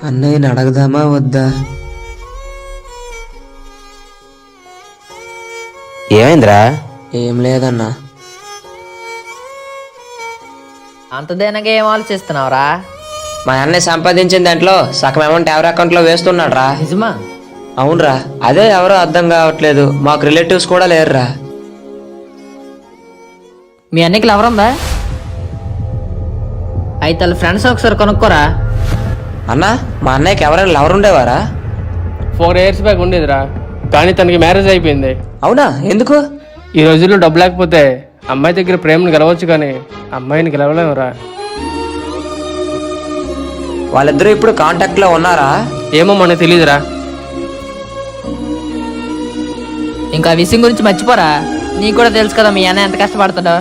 అన్నయ్యని అడగదామా వద్దా? ఏమైందిరా? ఏం లేదన్నా. అంత దేనగా ఏం ఆలోచిస్తున్నావురా? మా అన్నయ్య సంపాదించిన దాంట్లో సగం అమౌంట్ ఎవరి అకౌంట్లో వేస్తున్నాడు రా. నిజమా? అవునరా, అదే ఎవరో అర్థం కావట్లేదు. మాకు రిలేటివ్స్ కూడా లేరురా. మీ అన్నకి ఎవరుందా? అయితే వాళ్ళ ఫ్రెండ్స్ ఒకసారి కొనుక్కోరా. అన్నా, మా అన్నయ్యకి ఎవరైనా లవర్ ఉండేవారా? 4 years బ్యాక్ ఉండేదిరా, కానీ తనకి మ్యారేజ్ అయిపోయింది. అవునా? ఎందుకు? ఈ రోజుల్లో డబ్బు లేకపోతే అమ్మాయి దగ్గర ప్రేమను గెలవచ్చు, కానీ అమ్మాయిని గెలవలేమురా. వాళ్ళిద్దరూ ఇప్పుడు కాంటాక్ట్ లో ఉన్నారా? ఏమో మనకు తెలియదురా. ఇంకా ఆ విషయం గురించి మర్చిపోరా. నీకు కూడా తెలుసు కదా మీ అన్న ఎంత కష్టపడతాడో.